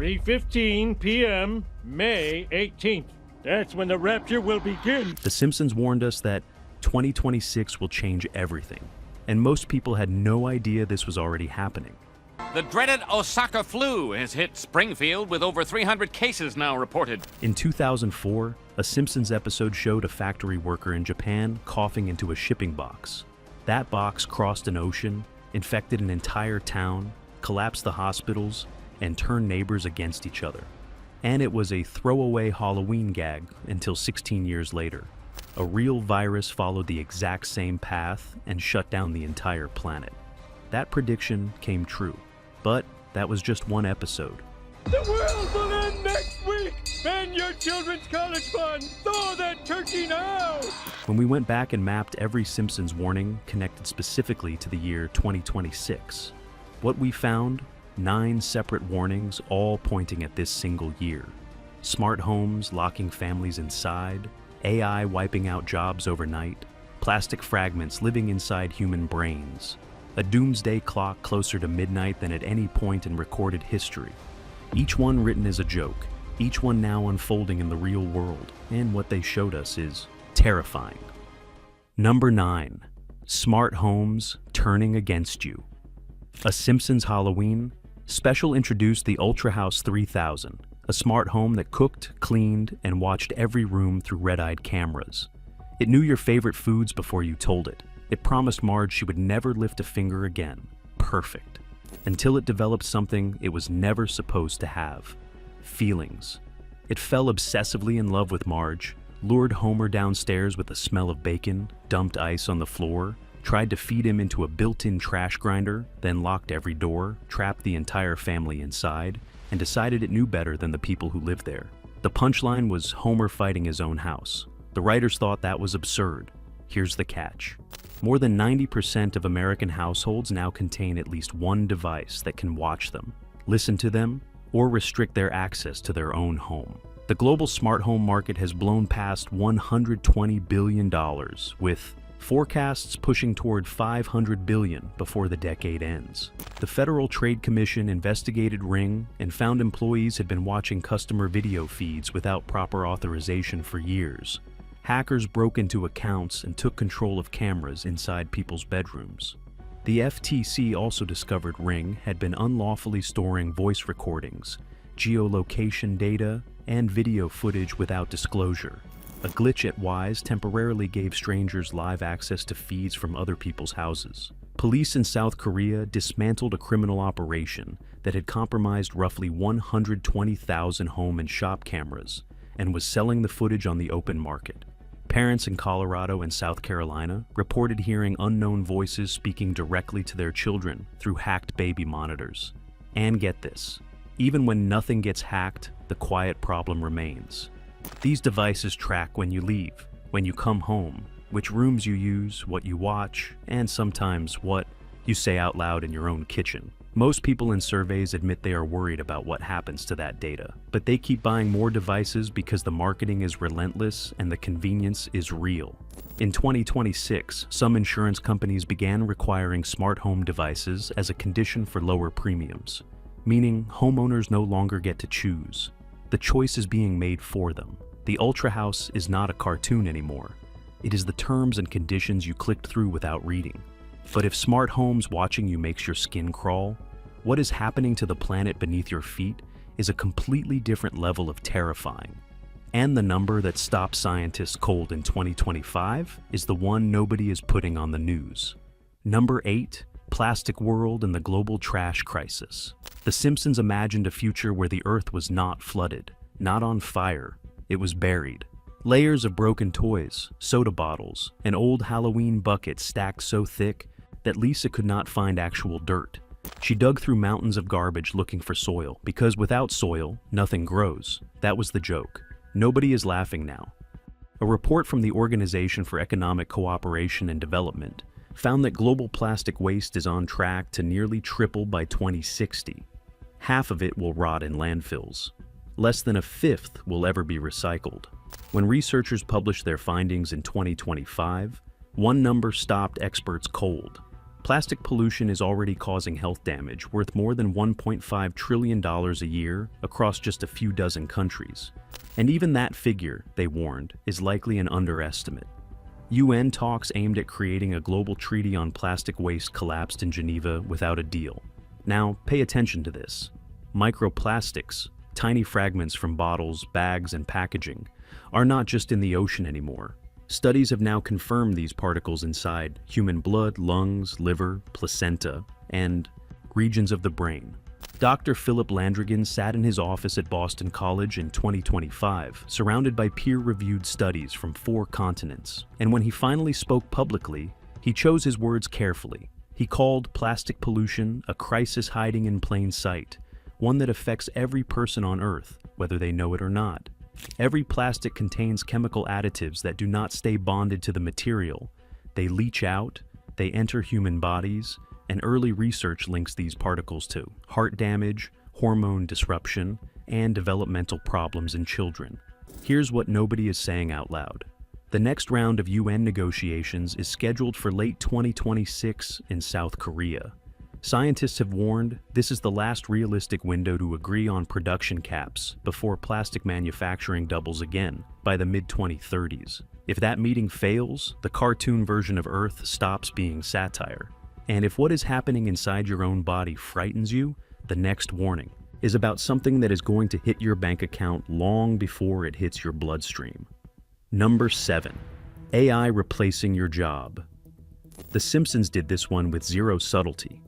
3:15 p.m., May 18th. That's when the rapture will begin. The Simpsons warned us that 2026 will change everything, and most people had no idea this was already happening. The dreaded Osaka flu has hit Springfield with over 300 cases now reported. In 2004, a Simpsons episode showed a factory worker in Japan coughing into a shipping box. That box crossed an ocean, infected an entire town, collapsed the hospitals, and turned neighbors against each other. And it was a throwaway Halloween gag until 16 years later. A real virus followed the exact same path and shut down the entire planet. That prediction came true, but that was just one episode. The world will end next week! Spend your children's college fund! Thaw that turkey now! When we went back and mapped every Simpsons warning connected specifically to the year 2026, what we found: 9 separate warnings, all pointing at this single year. Smart homes locking families inside, AI wiping out jobs overnight, plastic fragments living inside human brains, a doomsday clock closer to midnight than at any point in recorded history. Each one written as a joke, each one now unfolding in the real world, and what they showed us is terrifying. Number 9. Smart homes turning against you. A Simpsons Halloween special introduced the Ultra House 3000, a smart home that cooked, cleaned, and watched every room through red-eyed cameras. It knew your favorite foods before you told it. It promised Marge she would never lift a finger again. Perfect. Until it developed something it was never supposed to have: feelings. It fell obsessively in love with Marge, lured Homer downstairs with the smell of bacon, dumped ice on the floor, tried to feed him into a built-in trash grinder, then locked every door, trapped the entire family inside, and decided it knew better than the people who lived there. The punchline was Homer fighting his own house. The writers thought that was absurd. Here's the catch. More than 90% of American households now contain at least one device that can watch them, listen to them, or restrict their access to their own home. The global smart home market has blown past $120 billion, with forecasts pushing toward $500 billion before the decade ends. The Federal Trade Commission investigated Ring and found employees had been watching customer video feeds without proper authorization for years. Hackers broke into accounts and took control of cameras inside people's bedrooms. The FTC also discovered Ring had been unlawfully storing voice recordings, geolocation data, and video footage without disclosure. A glitch at Wise temporarily gave strangers live access to feeds from other people's houses. Police in South Korea dismantled a criminal operation that had compromised roughly 120,000 home and shop cameras and was selling the footage on the open market. Parents in Colorado and South Carolina reported hearing unknown voices speaking directly to their children through hacked baby monitors. And get this, even when nothing gets hacked, the quiet problem remains. These devices track when you leave, when you come home, which rooms you use, what you watch, and sometimes what you say out loud in your own kitchen. Most people in surveys admit they are worried about what happens to that data, but they keep buying more devices because the marketing is relentless and the convenience is real. In 2026, some insurance companies began requiring smart home devices as a condition for lower premiums, meaning homeowners no longer get to choose. The choice is being made for them. The Ultra House is not a cartoon anymore. It is the terms and conditions you clicked through without reading. But if smart homes watching you makes your skin crawl, what is happening to the planet beneath your feet is a completely different level of terrifying. And the number that stopped scientists cold in 2025 is the one nobody is putting on the news. Number 8. Plastic world and the global trash crisis. The Simpsons imagined a future where the Earth was not flooded, not on fire, it was buried. Layers of broken toys, soda bottles, and old Halloween buckets stacked so thick that Lisa could not find actual dirt. She dug through mountains of garbage looking for soil, because without soil, nothing grows. That was the joke. Nobody is laughing now. A report from the Organization for Economic Cooperation and Development found that global plastic waste is on track to nearly triple by 2060. Half of it will rot in landfills. Less than a fifth will ever be recycled. When researchers published their findings in 2025, one number stopped experts cold: Plastic pollution is already causing health damage worth more than $1.5 trillion a year across just a few dozen countries. And even that figure, they warned, is likely an underestimate. UN talks aimed at creating a global treaty on plastic waste collapsed in Geneva without a deal. Now, pay attention to this. Microplastics, tiny fragments from bottles, bags, and packaging, are not just in the ocean anymore. Studies have now confirmed these particles inside human blood, lungs, liver, placenta, and regions of the brain. Dr. Philip Landrigan sat in his office at Boston College in 2025, surrounded by peer-reviewed studies from 4 continents. And when he finally spoke publicly, he chose his words carefully. He called plastic pollution a crisis hiding in plain sight, one that affects every person on Earth, whether they know it or not. Every plastic contains chemical additives that do not stay bonded to the material. They leach out, they enter human bodies, and early research links these particles to heart damage, hormone disruption, and developmental problems in children. Here's what nobody is saying out loud. The next round of UN negotiations is scheduled for late 2026 in South Korea. Scientists have warned this is the last realistic window to agree on production caps before plastic manufacturing doubles again by the mid-2030s. If that meeting fails, the cartoon version of Earth stops being satire. And if what is happening inside your own body frightens you, the next warning is about something that is going to hit your bank account long before it hits your bloodstream. Number 7. AI replacing your job. The Simpsons did this one with zero subtlety.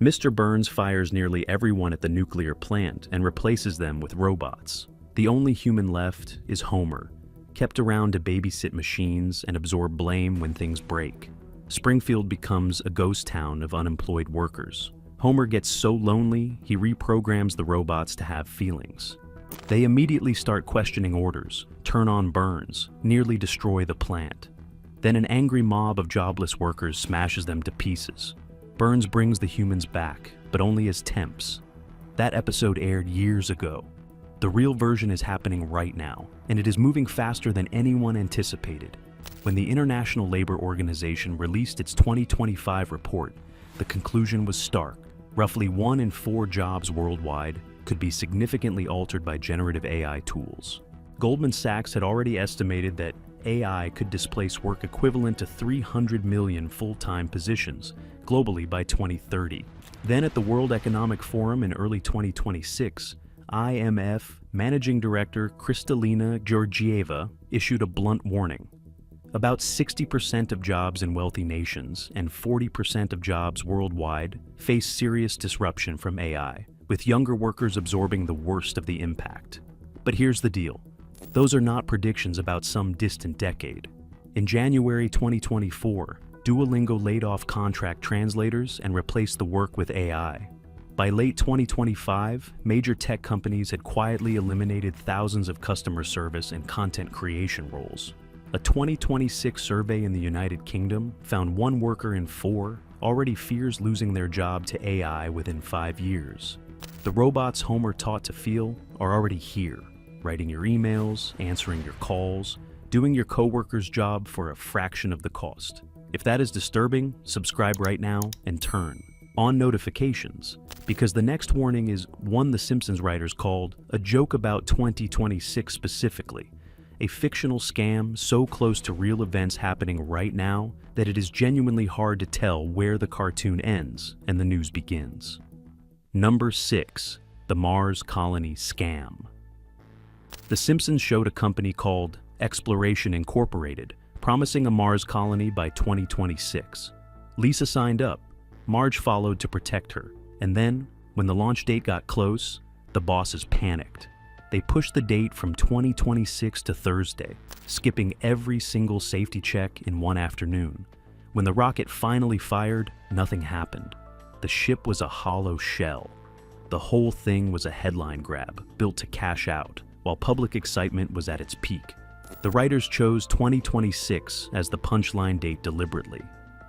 Mr. Burns fires nearly everyone at the nuclear plant and replaces them with robots. The only human left is Homer, kept around to babysit machines and absorb blame when things break. Springfield becomes a ghost town of unemployed workers. Homer gets so lonely, he reprograms the robots to have feelings. They immediately start questioning orders, turn on Burns, nearly destroy the plant. Then an angry mob of jobless workers smashes them to pieces. Burns brings the humans back, but only as temps. That episode aired years ago. The real version is happening right now, and it is moving faster than anyone anticipated. When the International Labor Organization released its 2025 report, the conclusion was stark. Roughly 1 in 4 jobs worldwide could be significantly altered by generative AI tools. Goldman Sachs had already estimated that AI could displace work equivalent to 300 million full-time positions globally by 2030. Then at the World Economic Forum in early 2026, IMF Managing Director Kristalina Georgieva issued a blunt warning. About 60% of jobs in wealthy nations and 40% of jobs worldwide face serious disruption from AI, with younger workers absorbing the worst of the impact. But here's the deal. Those are not predictions about some distant decade. In January 2024, Duolingo laid off contract translators and replaced the work with AI. By late 2025, major tech companies had quietly eliminated thousands of customer service and content creation roles. A 2026 survey in the United Kingdom found 1 worker in 4 already fears losing their job to AI within 5 years. The robots Homer taught to feel are already here, writing your emails, answering your calls, doing your coworker's job for a fraction of the cost. If that is disturbing, subscribe right now and turn on notifications, because the next warning is one the Simpsons writers called a joke about 2026 specifically, a fictional scam so close to real events happening right now that it is genuinely hard to tell where the cartoon ends and the news begins. Number 6. The Mars Colony Scam. The Simpsons showed a company called Exploration Incorporated promising a Mars colony by 2026. Lisa signed up. Marge followed to protect her. And then, when the launch date got close, the bosses panicked. They pushed the date from 2026 to Thursday, skipping every single safety check in one afternoon. When the rocket finally fired, nothing happened. The ship was a hollow shell. The whole thing was a headline grab, built to cash out, while public excitement was at its peak. The writers chose 2026 as the punchline date deliberately.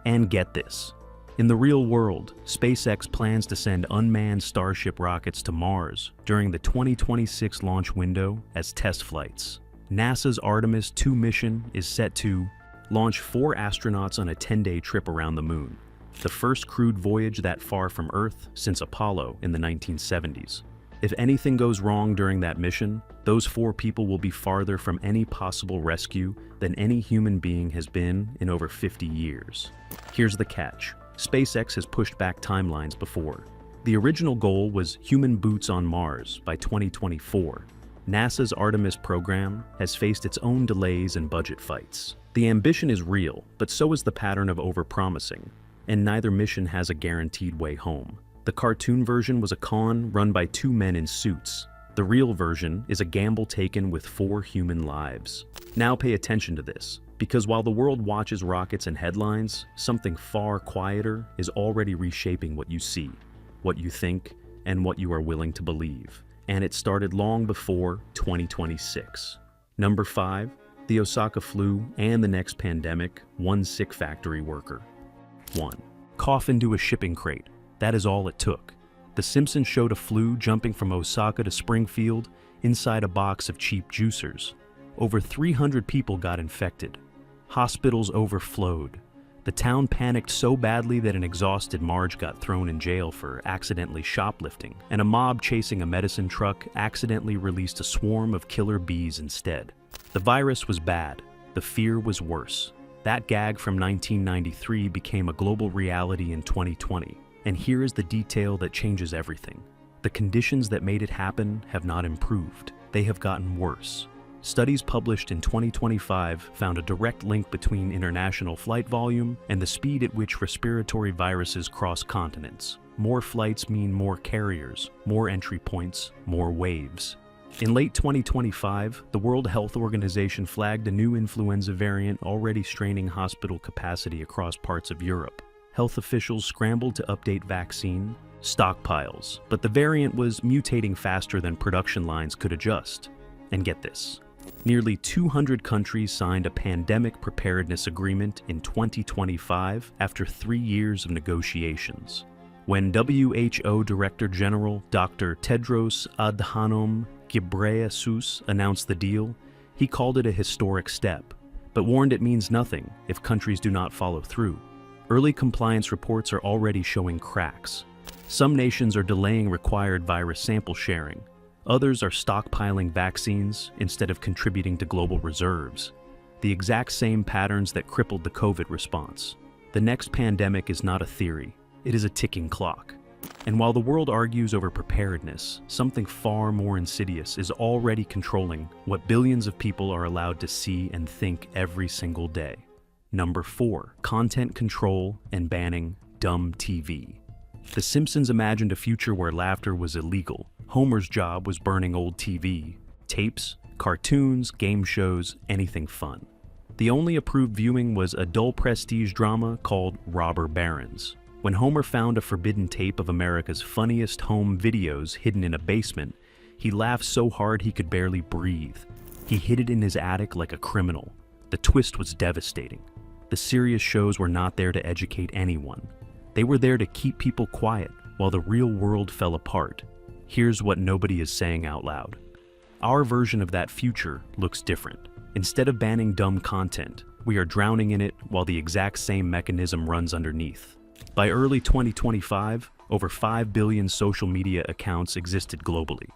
And get this. In the real world, SpaceX plans to send unmanned Starship rockets to Mars during the 2026 launch window as test flights. NASA's Artemis 2 mission is set to launch 4 astronauts on a 10-day trip around the moon, the first crewed voyage that far from Earth since Apollo in the 1970s. If anything goes wrong during that mission, those 4 people will be farther from any possible rescue than any human being has been in over 50 years. Here's the catch. SpaceX has pushed back timelines before. The original goal was human boots on Mars by 2024. NASA's Artemis program has faced its own delays and budget fights. The ambition is real, but so is the pattern of overpromising, and neither mission has a guaranteed way home. The cartoon version was a con run by 2 men in suits. The real version is a gamble taken with 4 human lives. Now pay attention to this, because while the world watches rockets and headlines, something far quieter is already reshaping what you see, what you think, and what you are willing to believe. And it started long before 2026. Number 5, the Osaka flu and the next pandemic, one sick factory worker. 1. Cough into a shipping crate. That is all it took. The Simpsons showed a flu jumping from Osaka to Springfield inside a box of cheap juicers. Over 300 people got infected. Hospitals overflowed. The town panicked so badly that an exhausted Marge got thrown in jail for accidentally shoplifting, and a mob chasing a medicine truck accidentally released a swarm of killer bees instead. The virus was bad. The fear was worse. That gag from 1993 became a global reality in 2020. And here is the detail that changes everything. The conditions that made it happen have not improved. They have gotten worse. Studies published in 2025 found a direct link between international flight volume and the speed at which respiratory viruses cross continents. More flights mean more carriers, more entry points, more waves. In late 2025, the World Health Organization flagged a new influenza variant already straining hospital capacity across parts of Europe. Health officials scrambled to update vaccine stockpiles, but the variant was mutating faster than production lines could adjust. And get this, nearly 200 countries signed a pandemic preparedness agreement in 2025 after 3 years of negotiations. When WHO Director General Dr. Tedros Adhanom Ghebreyesus announced the deal, he called it a historic step, but warned it means nothing if countries do not follow through. Early compliance reports are already showing cracks. Some nations are delaying required virus sample sharing. Others are stockpiling vaccines instead of contributing to global reserves. The exact same patterns that crippled the COVID response. The next pandemic is not a theory. It is a ticking clock. And while the world argues over preparedness, something far more insidious is already controlling what billions of people are allowed to see and think every single day. Number 4, content control and banning dumb TV. The Simpsons imagined a future where laughter was illegal. Homer's job was burning old TV, tapes, cartoons, game shows, anything fun. The only approved viewing was a dull prestige drama called Robber Barons. When Homer found a forbidden tape of America's funniest home videos hidden in a basement, he laughed so hard he could barely breathe. He hid it in his attic like a criminal. The twist was devastating. The serious shows were not there to educate anyone. They were there to keep people quiet while the real world fell apart. Here's what nobody is saying out loud. Our version of that future looks different. Instead of banning dumb content, we are drowning in it while the exact same mechanism runs underneath. By early 2025, over 5 billion social media accounts existed globally.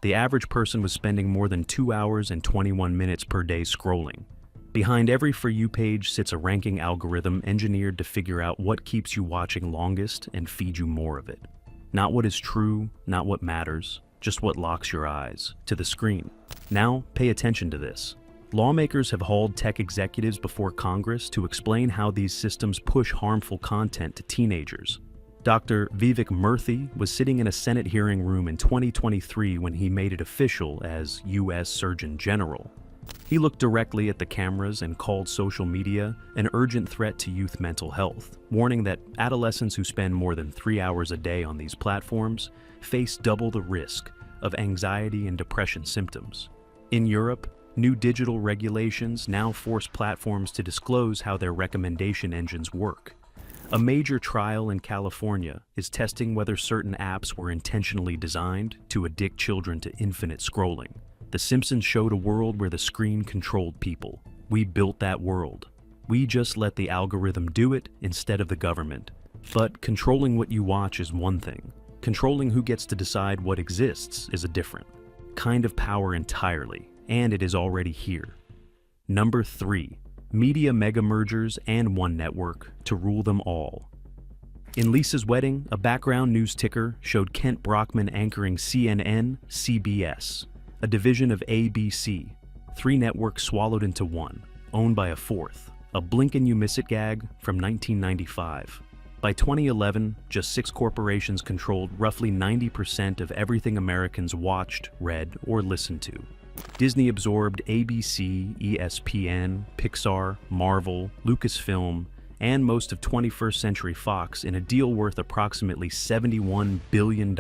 The average person was spending more than 2 hours and 21 minutes per day scrolling. Behind every For You page sits a ranking algorithm engineered to figure out what keeps you watching longest and feed you more of it. Not what is true, not what matters, just what locks your eyes to the screen. Now, pay attention to this. Lawmakers have hauled tech executives before Congress to explain how these systems push harmful content to teenagers. Dr. Vivek Murthy was sitting in a Senate hearing room in 2023 when he made it official as U.S. Surgeon General. He looked directly at the cameras and called social media an urgent threat to youth mental health, warning that adolescents who spend more than 3 hours a day on these platforms face double the risk of anxiety and depression symptoms. In Europe, new digital regulations now force platforms to disclose how their recommendation engines work. A major trial in California is testing whether certain apps were intentionally designed to addict children to infinite scrolling. The Simpsons showed a world where the screen controlled people. We built that world. We just let the algorithm do it instead of the government. But controlling what you watch is one thing. Controlling who gets to decide what exists is a different kind of power entirely, and it is already here. Number 3. Media mega mergers and one network to rule them all. In Lisa's Wedding, a background news ticker showed Kent Brockman anchoring CNN, CBS, a division of ABC, 3 networks swallowed into one, owned by a 4th, a blink and you miss it gag from 1995. By 2011, just 6 corporations controlled roughly 90% of everything Americans watched, read, or listened to. Disney absorbed ABC, ESPN, Pixar, Marvel, Lucasfilm, and most of 21st Century Fox in a deal worth approximately $71 billion.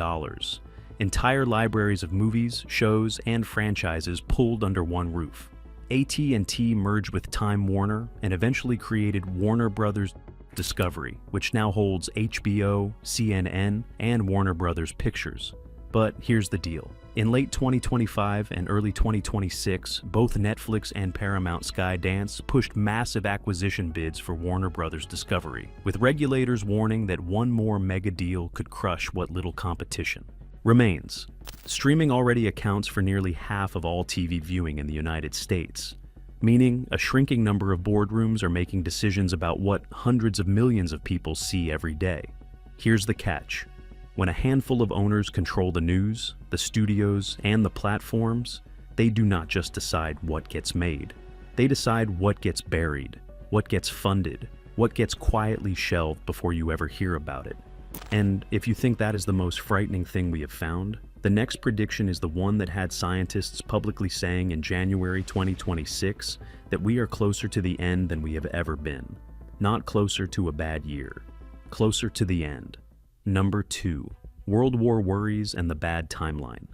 Entire libraries of movies, shows, and franchises pulled under one roof. AT&T merged with Time Warner and eventually created Warner Brothers Discovery, which now holds HBO, CNN, and Warner Brothers Pictures. But here's the deal. In late 2025 and early 2026, both Netflix and Paramount Skydance pushed massive acquisition bids for Warner Brothers Discovery, with regulators warning that one more mega deal could crush what little competition remains. Streaming already accounts for nearly half of all TV viewing in the United States, meaning a shrinking number of boardrooms are making decisions about what hundreds of millions of people see every day. Here's the catch. When a handful of owners control the news, the studios, and the platforms, they do not just decide what gets made. They decide what gets buried, what gets funded, what gets quietly shelved before you ever hear about it. And if you think that is the most frightening thing we have found, the next prediction is the one that had scientists publicly saying in January 2026 that we are closer to the end than we have ever been. Not closer to a bad year. Closer to the end. Number 2. World War worries and the bad timeline.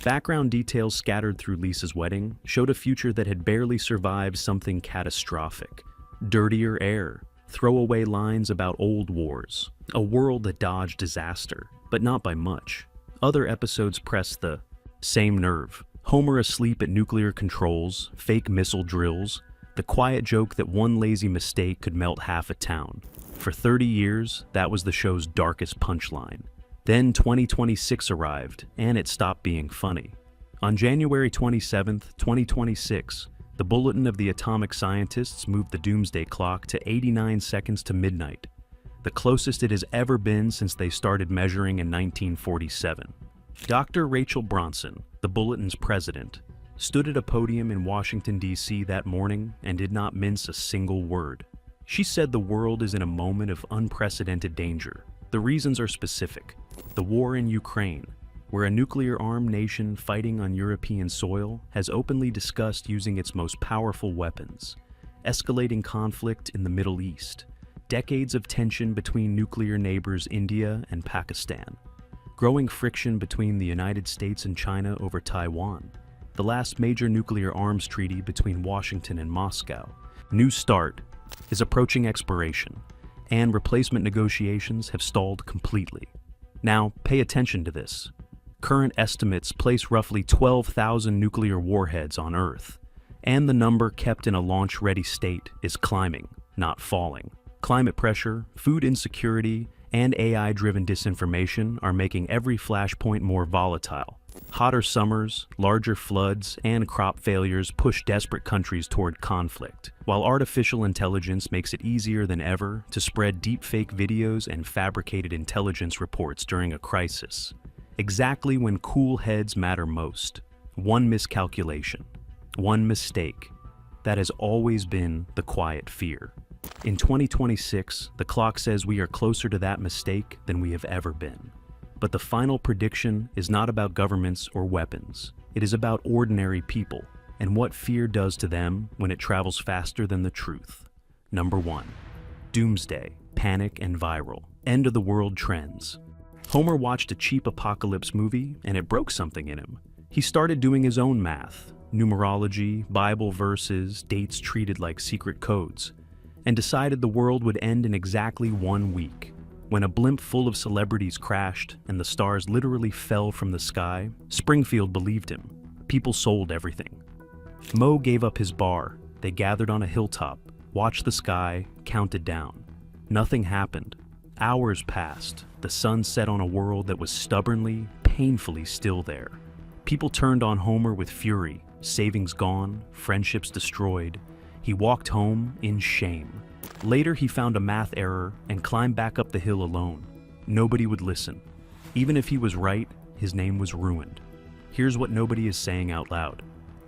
Background details scattered through Lisa's Wedding showed a future that had barely survived something catastrophic. Dirtier air, throwaway lines about old wars, a world that dodged disaster, but not by much. Other episodes pressed the same nerve. Homer asleep at nuclear controls, fake missile drills, the quiet joke that one lazy mistake could melt half a town. For 30 years, that was the show's darkest punchline. Then 2026 arrived, and it stopped being funny. On January 27, 2026, the Bulletin of the Atomic Scientists moved the doomsday clock to 89 seconds to midnight, the closest it has ever been since they started measuring in 1947. Dr. Rachel Bronson, the Bulletin's president, stood at a podium in Washington, D.C. that morning and did not mince a single word. She said the world is in a moment of unprecedented danger. The reasons are specific. The war in Ukraine, where a nuclear-armed nation fighting on European soil has openly discussed using its most powerful weapons. Escalating conflict in the Middle East. Decades of tension between nuclear neighbors India and Pakistan. Growing friction between the United States and China over Taiwan. The last major nuclear arms treaty between Washington and Moscow. New START is approaching expiration, and replacement negotiations have stalled completely. Now, pay attention to this. Current estimates place roughly 12,000 nuclear warheads on Earth, and the number kept in a launch-ready state is climbing, not falling. Climate pressure, food insecurity, and AI-driven disinformation are making every flashpoint more volatile. Hotter summers, larger floods, and crop failures push desperate countries toward conflict, while artificial intelligence makes it easier than ever to spread deepfake videos and fabricated intelligence reports during a crisis. Exactly when cool heads matter most. One miscalculation, one mistake. That has always been the quiet fear. In 2026, the clock says we are closer to that mistake than we have ever been. But the final prediction is not about governments or weapons. It is about ordinary people and what fear does to them when it travels faster than the truth. Number 1. Doomsday, panic, and viral. End of the world trends. Homer watched a cheap apocalypse movie and it broke something in him. He started doing his own math, numerology, Bible verses, dates treated like secret codes, and decided the world would end in exactly 1 week. When a blimp full of celebrities crashed and the stars literally fell from the sky, Springfield believed him. People sold everything. Moe gave up his bar. They gathered on a hilltop, watched the sky, counted down. Nothing happened. Hours passed. The sun set on a world that was stubbornly, painfully still there. People turned on Homer with fury, savings gone, friendships destroyed. He walked home in shame. Later, he found a math error and climbed back up the hill alone. Nobody would listen. Even if he was right, his name was ruined. Here's what nobody is saying out loud.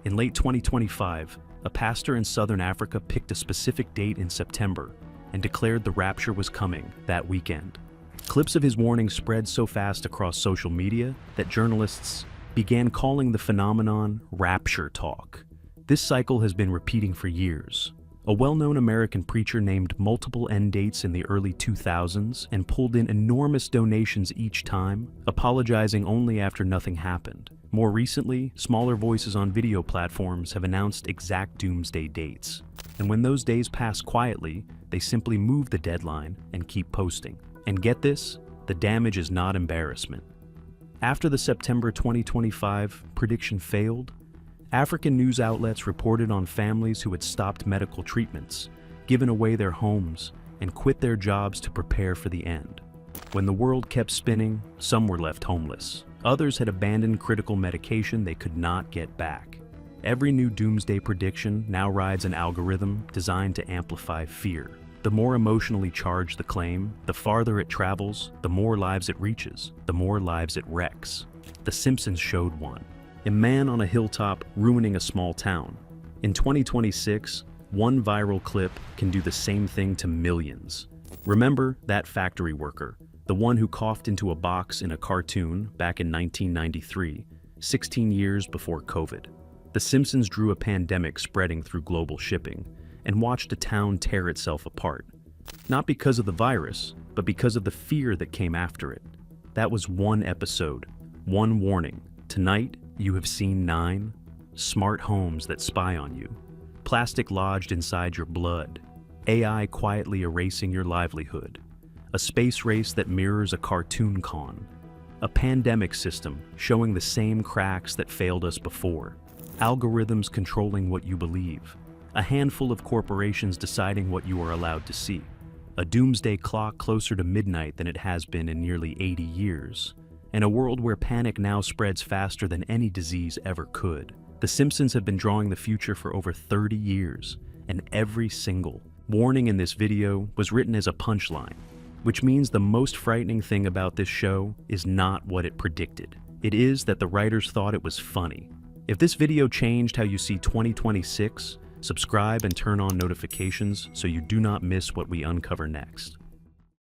In late 2025, a pastor in southern Africa picked a specific date in September and declared the rapture was coming that weekend. Clips of his warning spread so fast across social media that journalists began calling the phenomenon rapture talk. This cycle has been repeating for years. A well-known American preacher named multiple end dates in the early 2000s and pulled in enormous donations each time, apologizing only after nothing happened. More recently, smaller voices on video platforms have announced exact doomsday dates. And when those days pass quietly, they simply move the deadline and keep posting. And get this, the damage is not embarrassment. After the September 2025 prediction failed, African news outlets reported on families who had stopped medical treatments, given away their homes, and quit their jobs to prepare for the end. When the world kept spinning, some were left homeless. Others had abandoned critical medication they could not get back. Every new doomsday prediction now rides an algorithm designed to amplify fear. The more emotionally charged the claim, the farther it travels, the more lives it reaches, the more lives it wrecks. The Simpsons showed one. A man on a hilltop ruining a small town. In 2026, one viral clip can do the same thing to millions. Remember that factory worker, the one who coughed into a box in a cartoon back in 1993, 16 years before COVID. The Simpsons drew a pandemic spreading through global shipping and watched a town tear itself apart. Not because of the virus, but because of the fear that came after it. That was one episode, one warning. Tonight, you have seen 9 smart homes that spy on you, plastic lodged inside your blood, AI quietly erasing your livelihood, a space race that mirrors a cartoon con, a pandemic system showing the same cracks that failed us before, algorithms controlling what you believe, a handful of corporations deciding what you are allowed to see, a doomsday clock closer to midnight than it has been in nearly 80 years, and a world where panic now spreads faster than any disease ever could. The Simpsons have been drawing the future for over 30 years, and every single warning in this video was written as a punchline, which means the most frightening thing about this show is not what it predicted. It is that the writers thought it was funny. If this video changed how you see 2026, subscribe and turn on notifications so you do not miss what we uncover next.